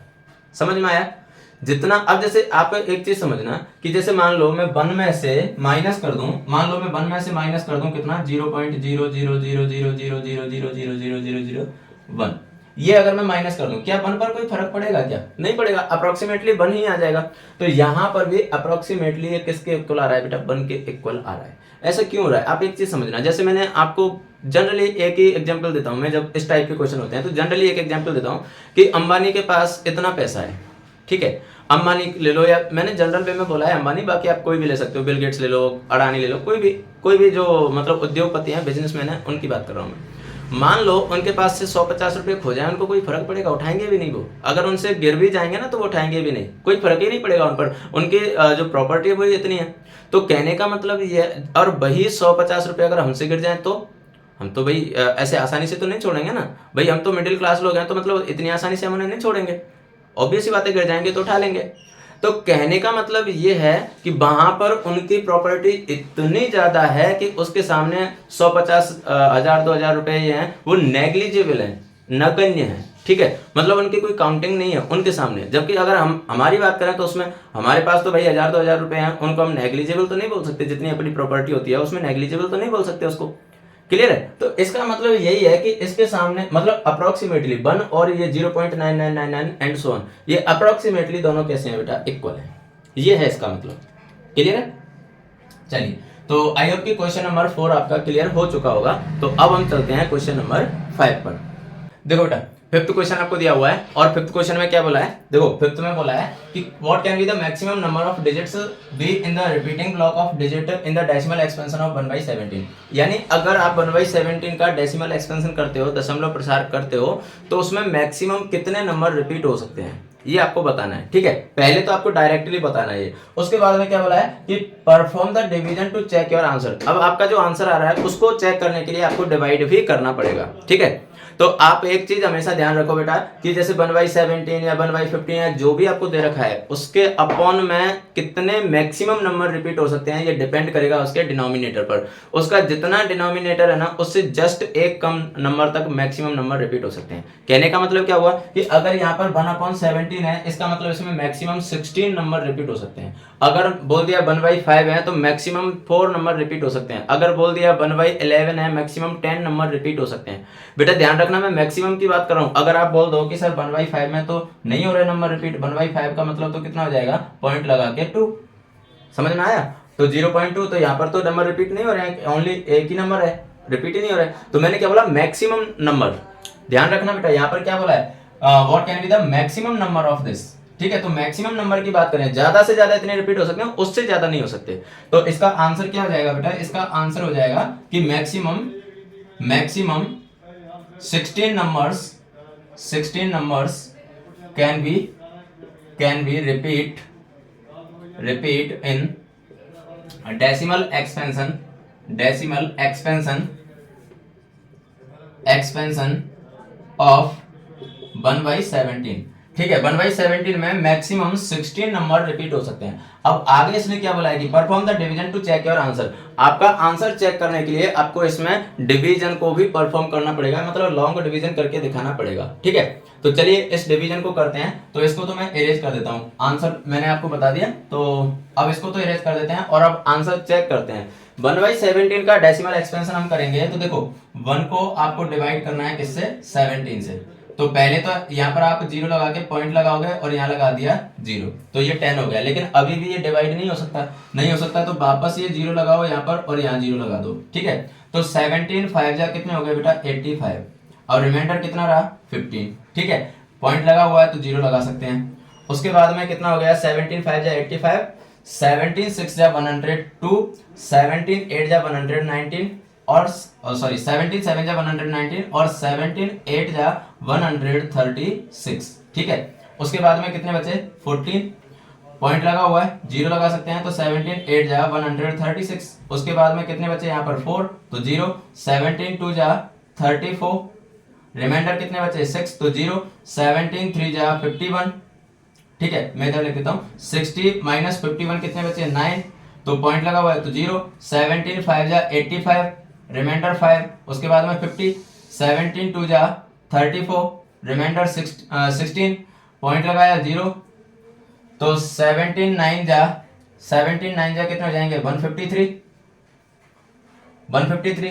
Speaker 1: समझ में आया, जितना। अब जैसे आप एक चीज समझना कि जैसे मान लो मैं 1 में से माइनस कर दूं, मान लो मैं 1 में से माइनस कर दूं कितना 0.00000000001, ये अगर मैं माइनस कर दूं क्या 1 पर कोई फर्क पड़ेगा, क्या नहीं पड़ेगा, अप्रोक्सीमेटली 1 ही आ जाएगा। तो यहां पर भी अप्रोक्सीमेटली ये किसके इक्वल आ रहा है बेटा 1 के इक्वल आ रहा है। ऐसा क्यों हो रहा है, आप एक चीज समझना, जैसे मैंने आपको जनरली एक ही एग्जांपल देता हूं मैं, जब इस टाइप के क्वेश्चन होते हैं तो जनरली एक एग्जांपल देता हूं कि अंबानी के पास इतना पैसा है। ठीक है, अंबानी ले लो, या मैंने जनरल वे में बोला है अंबानी, बाकी आप कोई भी ले सकते हो, बिल गेट्स ले लो, अडानी ले लो, कोई भी जो मतलब उद्योगपति हैं, बिजनेसमैन है, उनकी बात कर रहा हूँ मैं। मान लो उनके पास से 150 रुपये खो जाए, उनको कोई फर्क पड़ेगा, उठाएंगे भी नहीं वो। अगर उनसे गिर भी जाएंगे ना तो वो उठाएंगे भी नहीं, कोई फर्क ही नहीं पड़ेगा उन पर, उनकी जो प्रॉपर्टी है वो इतनी है। तो कहने का मतलब ये, और वही 150 रुपये अगर हमसे गिर जाए तो हम तो भाई ऐसे आसानी से तो नहीं छोड़ेंगे ना भाई, हम तो मिडिल क्लास लोग हैं, तो मतलब इतनी आसानी से हम उन्हें नहीं छोड़ेंगे, ऑब्वियस ही बातें गिर जाएंगे तो उठा लेंगे। तो कहने का मतलब ये है कि वहां पर उनकी प्रॉपर्टी इतनी ज्यादा है कि उसके सामने 150,000 2,000 रुपए ये हैं वो नेग्लिजिबल है, नगण्य है। ठीक है, मतलब उनकी कोई काउंटिंग नहीं है उनके सामने। जबकि अगर हम हमारी बात करें तो उसमें हमारे पास तो भाई 1,000 2,000 रुपए हैं, उनको हम नेग्लिजिबल तो नहीं बोल सकते, जितनी अपनी प्रॉपर्टी होती है उसमें नेग्लिजिबल तो नहीं बोल सकते उसको। क्लियर है? तो इसका मतलब यही है कि इसके सामने मतलब अप्रोक्सीमेटली 1 और ये 0.9999 एंड सो ऑन, ये अप्रोक्सीमेटली दोनों कैसे हैं बेटा, इक्वल है। ये है इसका मतलब। क्लियर है? चलिए, तो आई होप कि क्वेश्चन नंबर 4 आपका क्लियर हो चुका होगा। तो अब हम चलते हैं क्वेश्चन नंबर 5 पर। देखो बेटा, फिफ्थ क्वेश्चन आपको दिया हुआ है और फिफ्थ क्वेश्चन में क्या बोला है, देखो फिफ्थ में बोला है कि what can be the maximum number of digits be in the repeating block of digit in the decimal expansion of 1/17। यानी अगर आप 1/17 का डेसिमल एक्सपेंशन करते हो, दशमलव प्रसार करते हो, तो उसमें मैक्सिमम कितने नंबर रिपीट हो सकते हैं ये आपको बताना है। ठीक है, पहले तो आपको डायरेक्टली बताना है ये। उसके बाद में क्या बोला है कि perform the division to check your answer. अब आपका जो आंसर आ रहा है उसको चेक करने के लिए आपको डिवाइड भी करना पड़ेगा। ठीक है, तो आप एक चीज हमेशा ध्यान रखो बेटा कि जैसे 1/17 या 1/15 या जो भी आपको दे रखा है उसके अपॉन में कितने मैक्सिमम नंबर रिपीट हो सकते हैं ये डिपेंड करेगा उसके डिनोमिनेटर पर। उसका जितना डिनोमिनेटर है ना उससे जस्ट एक कम नंबर तक मैक्सिमम नंबर रिपीट हो सकते हैं। कहने का मतलब क्या हुआ कि अगर यहाँ पर 1/17 है, इसका मतलब इसमें मैक्सिमम 16 नंबर रिपीट हो सकते हैं। अगर बोल दिया 1/5 है तो मैक्सिमम 4 नंबर रिपीट हो सकते हैं। अगर बोल दिया 1/11 है, मैक्सिमम 10 नंबर रिपीट हो सकते हैं। बेटा ध्यान रखना, मैं मैक्सिमम की बात कर रहा हूं। अगर आप बोल दो कि सर 1/5 में तो नहीं हो रहे नंबर रिपीट, 1/5 का मतलब तो कितना हो जाएगा, पॉइंट लगा के 2। समझ में आया? तो 0.2, तो यहाँ पर तो नंबर रिपीट नहीं हो रहे हैं, ओनली एक ही नंबर है, रिपीट ही नहीं हो रहे। तो मैंने क्या बोला, मैक्सिमम नंबर। ध्यान रखना बेटा, यहाँ पर क्या बोला है, what can be the maximum number of this. ठीक है, तो मैक्सिमम नंबर की बात करें, ज्यादा से ज्यादा इतने रिपीट हो सकते हैं, उससे ज्यादा नहीं हो सकते। तो इसका आंसर क्या हो जाएगा बेटा, इसका आंसर हो जाएगा कि maximum 16 numbers can be repeat in decimal expansion of 1/17। ठीक है, 1/17 में मैक्सिमम 16 नंबर रिपीट हो सकते हैं। अब आगे इसने क्या बोला है कि perform the division to check your answer. आपका आंसर चेक करने के लिए आपको इसमें डिवीजन को भी परफॉर्म करना पड़ेगा, मतलब लॉन्ग डिवीजन करके दिखाना पड़ेगा। ठीक है, तो चलिए इस डिवीजन को करते हैं। तो इसको तो मैं इरेज कर देता हूँ, आंसर मैंने आपको बता दिया, तो अब इसको तो इरेज कर देते हैं और अब आंसर चेक करते हैं। 1/17 का डेसिमल एक्सपेंशन हम करेंगे तो देखो 1 को आपको डिवाइड करना है किससे, 17 से। तो पहले तो यहाँ पर आप 0 लगा के पॉइंट लगाओगे और यहाँ लगा दिया 0, तो ये 10 हो गया। लेकिन अभी भी ये डिवाइड नहीं हो सकता, तो वापस ये 0 लगाओ यहाँ पर और यहाँ 0 लगा दो। ठीक है, तो 17 5 जा कितने हो गए बेटा, 85, और रिमाइंडर कितना रहा, 15। ठीक है, पॉइंट लगा हुआ है तो 0 लगा सकते हैं। उसके बाद में कितना हो गया, 17 5 जा 85, 17 6 जा 102, 17 8 जा 119 और सॉरी 17 7 जा 119 और 17 8 जा 136। ठीक है, उसके बाद में कितने बचे, 14, पॉइंट लगा हुआ है, 0 लगा सकते हैं, तो 17 8 जा 136। उसके बाद में कितने बचे यहाँ पर 4, तो 0, 17 2 जा 34, रिमाइंडर कितने बचे 6, तो 0, 17 3 जा 51। ठीक है, मैं इधर लिख देता हूँ, 60 माइनस 51 कितने बचे, 9, तो पॉइंट लगा हुआ है तो 0, 17 5 जा 85, रिमाइंडर 5, उसके बाद में 50, 17 2 जा 34, रिमाइंडर 16, पॉइंट लगाया 0, तो 17 9 जा कितने हो जाएंगे, 153,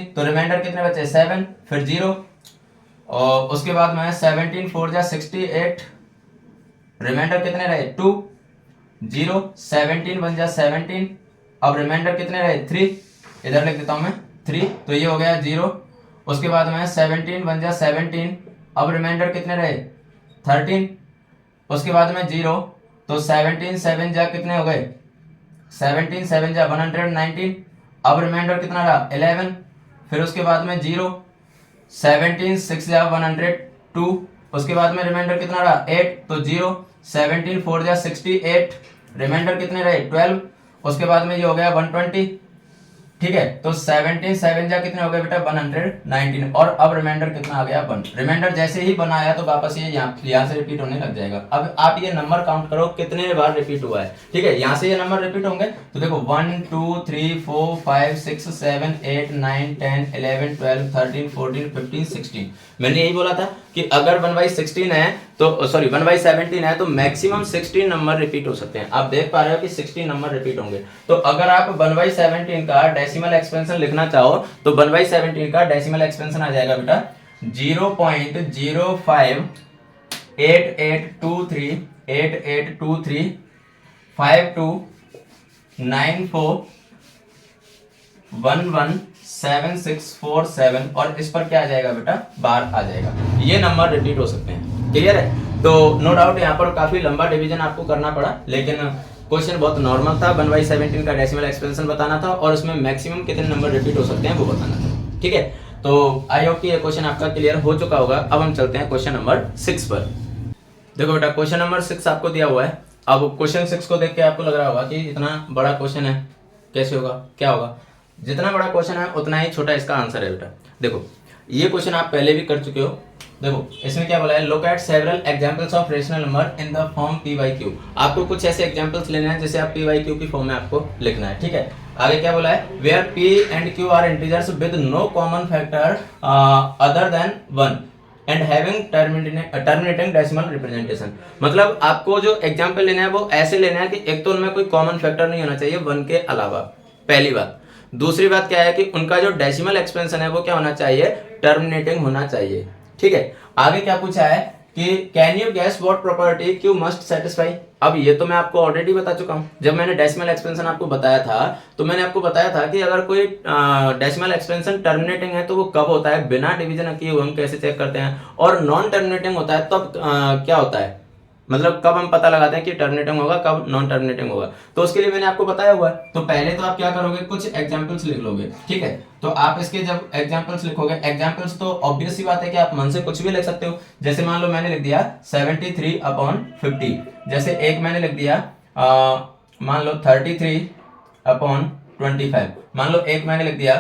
Speaker 1: तो रिमाइंडर कितने बचे 7, फिर 0, और उसके बाद में 17 4 जा 68, रिमाइंडर कितने रहे 2, 0, 17 1 जा 17, अब रिमाइंडर कितने रहे 3, इधर लिख देता हूं मैं 3, तो ये हो गया 0। उसके बाद में 17 1 जा 17, अब रिमाइंडर कितने रहे 13, उसके बाद में 0, तो 17 7 जा कितने हो गए, 17 7 जा 119, अब रिमाइंडर कितना रहा 11, फिर उसके बाद में 0, 17 6 जा 102, उसके बाद में रिमाइंडर कितना रहा 8, तो 0, 17 4 जा 68, रिमाइंडर कितने रहे 12, उसके बाद में ये हो गया 120, ठीक है। तो 17 7 जा कितने हो गए बेटा 119, और अब रिमाइंडर कितना आ गया 1। रिमाइंडर जैसे ही बनाया तो वापस ये यहाँ से रिपीट होने लग जाएगा। अब आप ये नंबर काउंट करो कितने बार रिपीट हुआ है। ठीक है, यहाँ से ये नंबर रिपीट होंगे तो देखो 1 2 3 4 5 6 7 8 9 10 11 12 13 14 15 16। मैंने यही बोला था कि अगर 1/16 है तो सॉरी 1/17 है तो मैक्सिमम 16 नंबर रिपीट हो सकते हैं। आप देख पा रहे हो कि 16 नंबर रिपीट होंगे। तो अगर आप 1/17 का डेसिमल एक्सपेंशन लिखना चाहो तो 1/17 का डेसिमल एक्सपेंशन आ जाएगा बेटा 0.058823388235294117647 और इस पर क्या आ जाएगा बेटा बार आ जाएगा। ये नंबर रिपीट हो सकते हैं। क्लियर है। तो नो डाउट यहाँ पर काफी लंबा डिवीजन आपको करना पड़ा, लेकिन क्वेश्चन बहुत नॉर्मल था। 1/17 का डेसिमल एक्सपेंशन बताना था और उसमें मैक्सिमम कितने नंबर रिपीट हो सकते हैं वो बताना था। ठीक है, तो आई होप कि ये क्वेश्चन आपका क्लियर हो चुका होगा। अब हम चलते हैं क्वेश्चन नंबर 6 पर। देखो बेटा क्वेश्चन नंबर 6 आपको दिया हुआ है। अब क्वेश्चन 6 को देख के आपको लग रहा होगा कि इतना बड़ा क्वेश्चन है, कैसे होगा, क्या होगा। जितना बड़ा क्वेश्चन है उतना ही छोटा इसका आंसर है बेटा। देखो ये क्वेश्चन आप पहले भी कर चुके हो। देखो इसमें क्या बोला है, look at several examples of rational number in the form p by q। आपको कुछ ऐसे एग्जांपल्स लेने हैं जैसे आप p by q की फॉर्म में आपको लिखना है। ठीक है, आगे क्या बोला है, where p and q are integers with no common factor other than 1 and having terminating decimal representation. मतलब आपको जो एग्जांपल लेना है वो ऐसे लेना है कि एक तो उनमें कोई कॉमन फैक्टर नहीं होना चाहिए 1 के अलावा, पहली बात। दूसरी बात क्या है कि उनका जो डेसिमल एक्सपेंशन है वो क्या होना चाहिए, टर्मिनेटिंग होना चाहिए। ठीक है, आगे क्या पूछा है कि can you guess what property Q must satisfy. अब ये तो मैं आपको ऑलरेडी बता चुका हूं। जब मैंने डेसिमल एक्सपेंशन आपको बताया था तो मैंने आपको बताया था कि अगर कोई डेसिमल एक्सपेंशन टर्मिनेटिंग है तो वो कब होता है, बिना डिवीजन किए हुए हम कैसे चेक करते हैं, और नॉन टर्मिनेटिंग होता है तब क्या होता है, मतलब कब हम पता लगाते हैं कि टर्मिनेटिंग होगा कब नॉन टर्मिनेटिंग होगा। तो उसके लिए मैंने आपको बताया हुआ है। तो पहले तो आप क्या करोगे, कुछ एग्जांपल्स लिख लोगे। ठीक है, तो आप इसके जब एग्जांपल्स लिखोगे, एग्जांपल्स तो ऑब्वियस सी बात है कि आप मन से कुछ भी लिख सकते हो। जैसे मान लो मैंने लिख दिया 73/50, जैसे एक मैंने लिख दिया मान लो 33/25, मान लो एक मैंने लिख दिया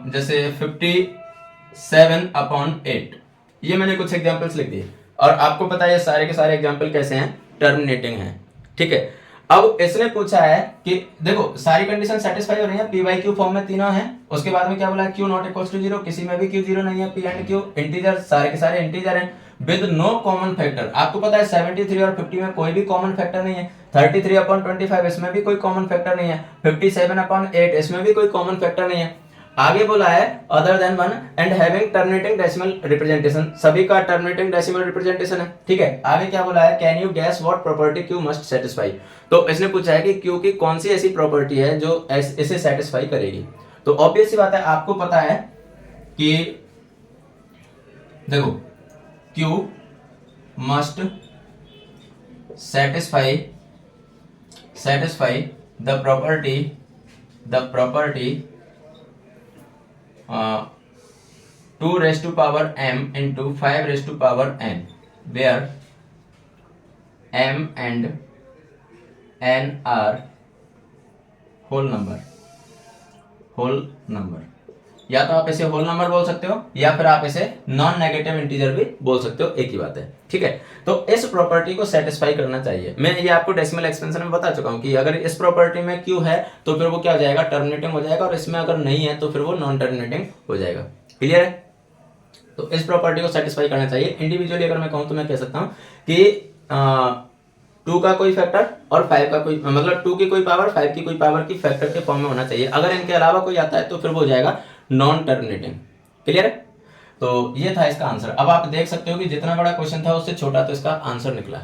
Speaker 1: जैसे 57/8। ये मैंने कुछ एग्जांपल्स लिख दिए और आपको पता है ये सारे के सारे एग्जांपल कैसे हैं, टर्मिनेटिंग हैं। ठीक है, अब इसने पूछा है कि देखो सारी कंडीशन सेटिस्फाई हो रही है, p by q फॉर्म में तीनों हैं। उसके बाद में क्या बोला है, q नॉट इक्वल्स टू 0, किसी में भी q 0 नहीं है, p एंड q इंटीजर, सारे के सारे इंटीजर हैं विद नो कॉमन फैक्टर। आपको पता है 73 और 50 में कोई भी कॉमन फैक्टर नहीं है, 33/25 इसमें भी कोई कॉमन फैक्टर नहीं है, 57/8 इसमें भी कोई कॉमन फैक्टर नहीं है। आगे बोला है other than 1 and having terminating decimal representation, सभी का टर्मिनेटिंग डेसिमल रिप्रेजेंटेशन है। ठीक है, आगे क्या बोला है, can you guess what property Q must satisfy. तो इसने पूछा है कि क्यू की कौन सी ऐसी प्रॉपर्टी है जो इसे सेटिस्फाई करेगी। तो ऑब्वियस सी बात है, आपको पता है कि देखो Q must satisfy the property 2 raised to power m into 5 raised to power n, where m and n are whole number। या तो आप इसे होल नंबर बोल सकते हो या फिर आप इसे नॉन नेगेटिव इंटीजर भी बोल सकते हो, एक ही बात है। ठीक है, तो इस प्रॉपर्टी को सेटिस्फाई करना चाहिए। मैं ये आपको डेसिमल एक्सपेंशन में बता चुका हूं कि अगर इस प्रॉपर्टी में क्यू है तो फिर वो क्या हो जाएगा, टर्मिनेटिंग हो जाएगा, और इसमें अगर नहीं है तो फिर वो नॉन टर्मिनेटिंग हो जाएगा। क्लियर है, तो इस प्रॉपर्टी को सेटिस्फाई करना चाहिए। इंडिविजुअली अगर मैं कहूं तो मैं कह सकता हूं कि 2 का कोई फैक्टर और 5 का कोई, मतलब 2 की कोई पावर 5 की कोई पावर की फैक्टर के फॉर्म में होना चाहिए। अगर इनके अलावा कोई आता है तो फिर वो हो जाएगा नॉन टर्मिनेटिंग। क्लियर है, तो ये था इसका आंसर। अब आप देख सकते हो कि जितना बड़ा क्वेश्चन था उससे छोटा तो इसका आंसर निकला।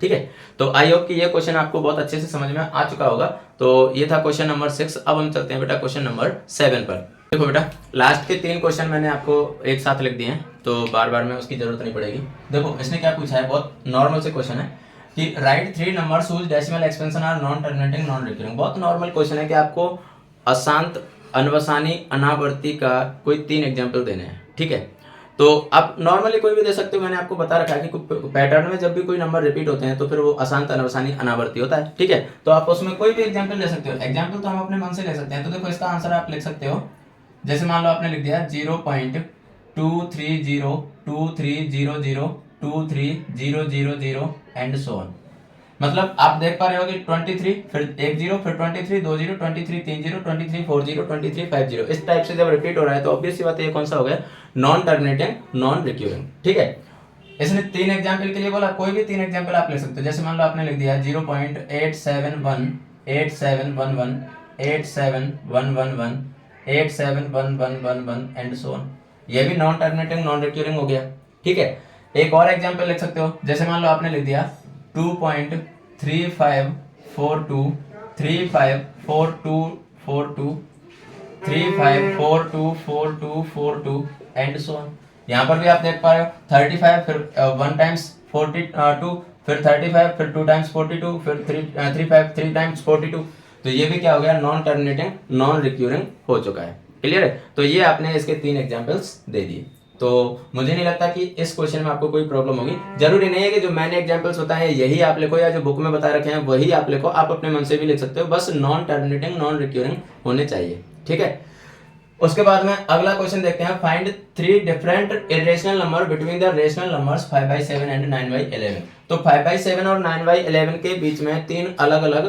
Speaker 1: ठीक है, तो आई होप कि ये क्वेश्चन आपको बहुत अच्छे से समझ में आ चुका होगा। तो ये था क्वेश्चन नंबर 6। अब हम चलते हैं बेटा क्वेश्चन नंबर 7 पर। देखो बेटा लास्ट के 3 क्वेश्चन मैंने आपको एक साथ लिख दिए हैं तो बार बार में उसकी जरूरत नहीं पड़ेगी। देखो इसने क्या पूछा है, बहुत नॉर्मल से क्वेश्चन है कि write 3 numbers whose decimal expansion are non terminating non recurring. बहुत नॉर्मल क्वेश्चन है कि आपको अशांत, अनवसानी, अनावर्ती का कोई 3 एग्जाम्पल देने हैं। ठीक है, तो आप नॉर्मली कोई भी दे सकते हो, मैंने आपको बता रखा है कि पैटर्न में जब भी कोई नंबर रिपीट होते हैं तो फिर वो अशांत अनवसानी अनावर्ती होता है, ठीक है। तो आप उसमें कोई भी एग्जाम्पल ले सकते हो, एग्जाम्पल तो हम अपने मन से ले सकते हैं। तो देखो इसका आंसर आप लिख सकते हो, जैसे मान लो आपने लिख दिया 0.2300230023000 एंड सो ऑन। मतलब आप देख पा रहे हो कि 23 फिर 1 0 फिर 23 2 0 23 3 0 23 4 0 23 5 0 इस टाइप से जब रिपीट हो रहा है तो ऑब्वियस सी बात है ये कौन सा हो गया, नॉन टर्मिनेटिंग नॉन रिक्यूरिंग, ठीक है। इसने 3 एग्जाम्पल के लिए बोला, कोई भी 3 एग्जाम्पल आप ले सकते हो। जैसे मान लो आपने लिख दिया 0.8718711 87111 87111 एंड सो ऑन, ये भी नॉन टर्मिनेटिंग नॉन रिक्यूरिंग हो गया, ठीक है। एक और एग्जाम्पल लिख सकते हो, जैसे मान लो आपने लिख दिया 2.3542 354242 35424242 एंड सो ऑन। यहाँ पर भी आप देख पा रहे हो 35 फिर 1 टाइम्स 42 फिर 35 फिर 2 टाइम्स 42 फिर 35 3 टाइम्स 42। तो ये भी क्या हो गया, नॉन टर्मिनेटिंग नॉन रिक्यूरिंग हो चुका है, क्लियर है। तो ये आपने इसके 3 एग्जांपल्स दे दिए। तो मुझे नहीं लगता कि इस क्वेश्चन में आपको कोई प्रॉब्लम होगी। जरूरी नहीं है कि जो मैंने एग्जांपल्स बताए हैं यही आप लिखो या जो बुक में बता रखे हैं वही आप लिखो, आप अपने मन से भी लिख सकते हो, बस नॉन टर्मिनेटिंग नॉन रिक्यूरिंग होने चाहिए, ठीक है। उसके बाद में अगला क्वेश्चन देखते हैं, find 3 different irrational number between the rational numbers 5/7 and 9/11। तो 5/7 और 9/11 के बीच में 3 अलग अलग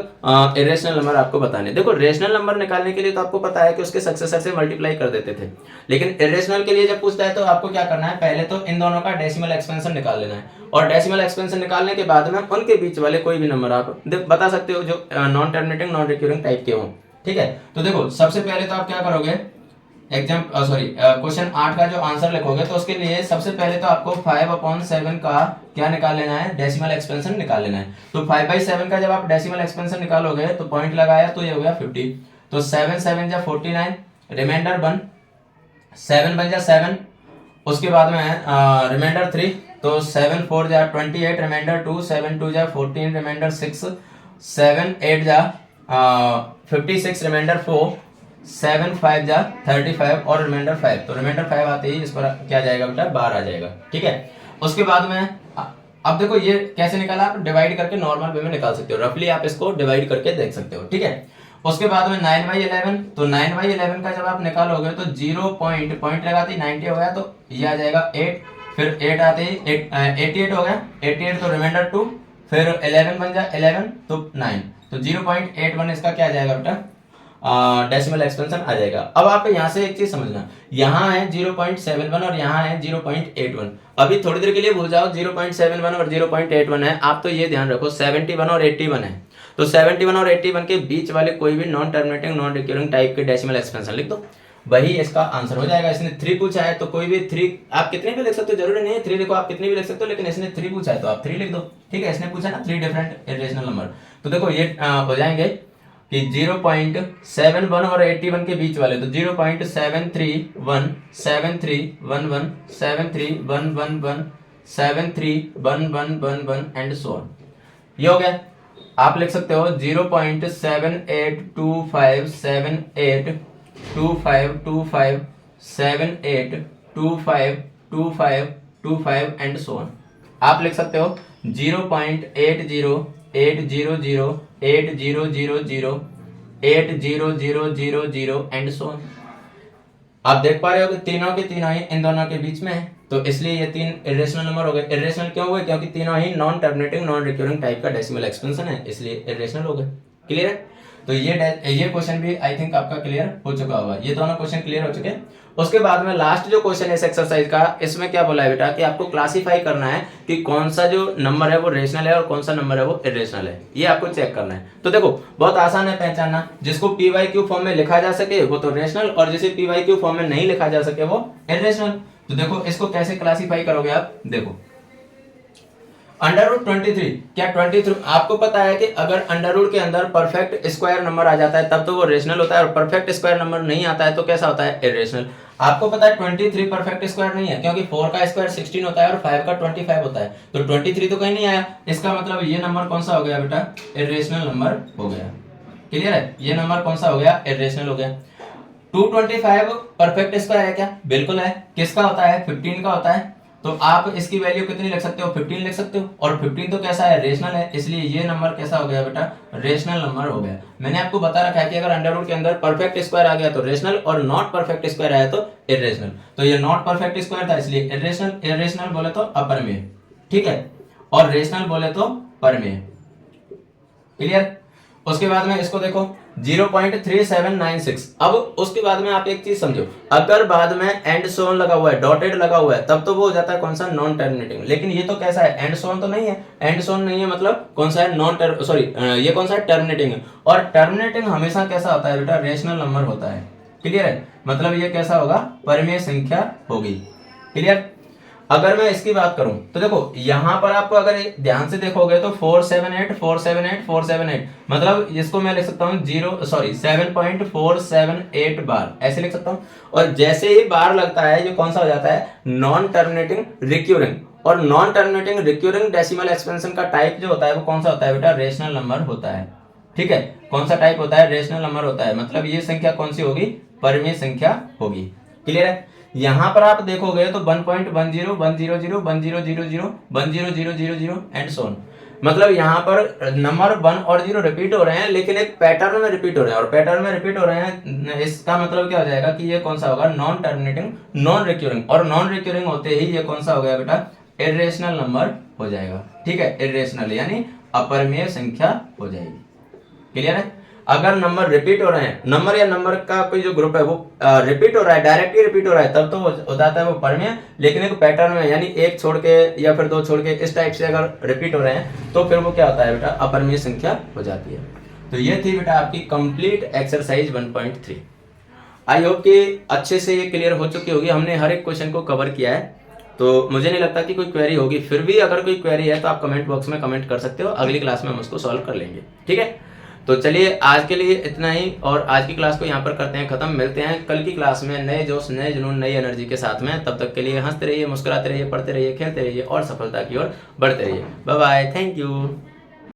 Speaker 1: इरेशनल नंबर आपको बताने। देखो रेशनल नंबर निकालने के लिए तो आपको पता है कि उसके सक्सेसर से मल्टीप्लाई कर देते थे, लेकिन इरेशनल के लिए जब पूछता है तो आपको क्या करना है, पहले तो इन दोनों का डेसिमल एक्सपेंशन निकाल लेना है, और डेसिमल एक्सपेंशन निकालने के बाद में उनके बीच वाले कोई भी नंबर आप बता सकते हो जो non terminating non recurring type के हों, ठीक है। तो देखो सबसे पहले तो आप क्या करोगे, क्वेश्चन 8 का जो आंसर लिखोगे तो उसके लिए सबसे पहले तो आपको 5/7 का क्या निकाल लेना है, डेसिमल एक्सपेंशन निकाल लेना है। तो 5/7 का जब आप डेसिमल एक्सपेंशन निकालोगे तो पॉइंट लगाया तो ये हो गया 50, तो 7 7 जा 49, रिमाइंडर 1, 7 बन जा 7, उसके बाद में रिमाइंडर 3, तो 7 4 जा 28, रिमाइंडर 2, 7 2 जा 14, रिमाइंडर 6, 7 8 जा 56, रिमाइंडर 4, 7 5 जा 35 और रिमाइंडर 5, तो रिमाइंडर 5 आते ही इस पर क्या जाएगा बेटा, 12 आ जाएगा, ठीक है। उसके बाद में अब देखो ये कैसे निकाला, आप डिवाइड करके नॉर्मल वे में निकाल सकते हो, रफली आप इसको डिवाइड करके देख सकते हो, ठीक है। उसके बाद में 9/11, तो 9/11 का जब आप निकालोगे तो 0 पॉइंट लगाते ही 90 हो गया, तो ये आ जाएगा 8, फिर 8 आते ही 88 हो गया, 88 तो रिमाइंडर 2, फिर 11 बन जा 11 तो 9, तो 0.81 इसका क्या आ जाएगा बेटा, डेसिमल एक्सपेंशन आ जाएगा। अब आप यहाँ से एक चीज समझना, यहाँ है 0.71 और यहाँ है 0.81। अभी थोड़ी देर के लिए भूल जाओ 0.71 और 0.81 है, आप तो ये ध्यान रखो 71 और 81 है, तो 71 और 81 के बीच वाले कोई भी non terminating non recurring type के डेसिमल एक्सपेंशन लिख दो, वही इसका आंसर हो जाएगा। इसने 3 पूछा है तो कोई भी 3 आप कितने भी लिख सकते हो, जरूरी नहीं है 3 लिखो, आप कितने भी लिख सकते हो, लेकिन इसने 3 पूछा है तो आप 3 लिख दो, ठीक है। इसने पूछा ना 3 डिफरेंट इरेशनल नंबर, तो देखो ये हो जाएंगे कि 0.71 और 81 के बीच वाले, तो 0.731 7311 73111 73111 एंड सो ऑन, ये हो गया। आप लिख सकते हो 0.7825782525 एंड सो ऑन। आप लिख सकते हो 0.8080008000 एंड सो ऑन। आप देख पा रहे हो कि तीनों के तीनों ही इन दोनों के बीच में है, तो इसलिए ये 3 इरेशनल नंबर हो गए। इरेशनल क्यों हुए, क्योंकि तीनों ही non terminating non recurring type का डेसिमल एक्सपेंशन है, इसलिए इरेशनल हो गए, क्लियर है। तो ये क्वेश्चन भी आई थिंक आपका क्लियर हो चुका होगा, ये दोनों क्वेश्चन क्लियर हो चुके हैं। उसके बाद में लास्ट जो क्वेश्चन है इस एक्सरसाइज का, इसमें क्या बोला है बेटा कि आपको क्लासिफाई करना है कि कौन सा जो नंबर है वो रेशनल है और कौन सा नंबर है वो इरेशनल है, ये आपको चेक करना है। तो देखो बहुत आसान है पहचानना, जिसको PYQ फॉर्म में लिखा जा सके वो तो रेशनल, और जिसे PYQ फॉर्म में नहीं लिखा जा सके वो इरेशनल। तो देखो इसको कैसे क्लासिफाई करोगे आप, देखो √23, क्या 23 आपको पता है कि अगर अंडर रूट के अंदर परफेक्ट स्क्वायर नंबर आ जाता है तब तो वो रेशनल होता है, और परफेक्ट स्क्वायर नंबर नहीं आता है तो कैसा होता है, इरेशनल। आपको पता है 23 परफेक्ट स्क्वायर नहीं है, क्योंकि 4 का स्क्वायर 16 होता है और 5 का 25 होता है, तो 23 तो कहीं नहीं आया। इसका मतलब ये नंबर कौन सा हो गया बेटा, इरेशनल नंबर हो गया, क्लियर है। ये नंबर कौन सा हो गया, इरेशनल हो गया। 225 परफेक्ट स्क्वायर है क्या? बिल्कुल है। किसका होता है? 15 का होता है। तो आप इसकी वैल्यू कितनी लिख सकते हो? 15 लिख सकते हो। और 15 तो कैसा है? रेशनल है, इसलिए ये नंबर कैसा हो गया बेटा? रेशनल नंबर हो गया। मैंने आपको बता रखा है कि अगर अंडर रूट के अंदर परफेक्ट स्क्वायर आ गया तो रेशनल, और नॉट परफेक्ट स्क्वायर आया तो इरेशनल। तो ये नॉट परफेक्ट स्क्वायर था इसलिए इरेशनल, इरेशनल बोले तो अपरिमेय, ठीक है, और रेशनल बोले तो परिमेय। क्लियर? उसके बाद में इसको देखो 0.3796। अब उसके बाद में आप एक चीज समझो, अगर बाद में एंड सोन लगा हुआ है, डॉटेड लगा हुआ है, तब तो वो हो जाता है कौन सा? Non terminating. लेकिन ये तो कैसा है? एंड सोन तो नहीं है। एंड सोन नहीं है मतलब कौन सा है? नॉन सॉरी, ये कौन सा है? टर्मिनेटिंग है। और टर्मिनेटिंग हमेशा कैसा होता है बेटा? रेशनल नंबर होता है। क्लियर है? मतलब ये कैसा होगा? परिमेय संख्या होगी। क्लियर? अगर मैं इसकी बात करूं तो देखो यहां पर आपको अगर ध्यान से देखोगे तो 478 478 478, मतलब इसको मैं लिख सकता हूं 7.478 बार, ऐसे लिख सकता हूं। और जैसे ही बार लगता है ये कौन सा हो जाता है? Non terminating recurring. और non terminating recurring decimal expansion का टाइप जो होता है वो कौन सा होता है बेटा? रेशनल नंबर होता है। ठीक है, कौन सा टाइप होता है? रेशनल नंबर होता है। मतलब ये संख्या कौन सी होगी? परिमेय संख्या होगी। क्लियर है? यहां पर आप देखोगे तो 1.10 100 1000 1000 100000 एंड सोन, मतलब यहाँ पर नंबर 1 और 0 रिपीट हो रहे हैं, लेकिन एक पैटर्न में रिपीट हो रहे हैं। और पैटर्न में रिपीट हो रहे हैं, इसका मतलब क्या हो जाएगा कि ये कौन सा होगा? Non terminating, non recurring. और नॉन रिक्यूरिंग होते ही ये कौन सा हो गया बेटा? इर्रेशनल नंबर हो जाएगा। ठीक है, इर्रेशनल यानी अपरिमेय संख्या हो जाएगी। क्लियर है? अगर नंबर रिपीट हो रहे हैं, नंबर या नंबर का कोई जो ग्रुप है वो रिपीट हो रहा है, डायरेक्टली रिपीट हो रहा है, तब तो हो जाता है वो परिमेय। लेकिन एक पैटर्न में यानी एक छोड़ के या फिर दो छोड़ के इस टाइप से अगर रिपीट हो रहे हैं तो फिर वो क्या होता है बेटा? अपरिमेय संख्या हो जाती है। तो ये थी बेटा आपकी कंप्लीट एक्सरसाइज 1.3। आई होप कि अच्छे से ये क्लियर हो चुकी होगी। हमने हर एक क्वेश्चन को कवर किया है, तो मुझे नहीं लगता कि कोई क्वेरी होगी। फिर भी अगर कोई क्वेरी है तो आप कमेंट बॉक्स में कमेंट कर सकते हो, अगली क्लास में हम उसको सॉल्व कर लेंगे। ठीक है, तो चलिए आज के लिए इतना ही, और आज की क्लास को यहाँ पर करते हैं खत्म। मिलते हैं कल की क्लास में नए जोश, नए जुनून, नई एनर्जी के साथ में। तब तक के लिए हंसते रहिए, मुस्कुराते रहिए, पढ़ते रहिए, खेलते रहिए और सफलता की ओर बढ़ते रहिए। Bye bye, thank you.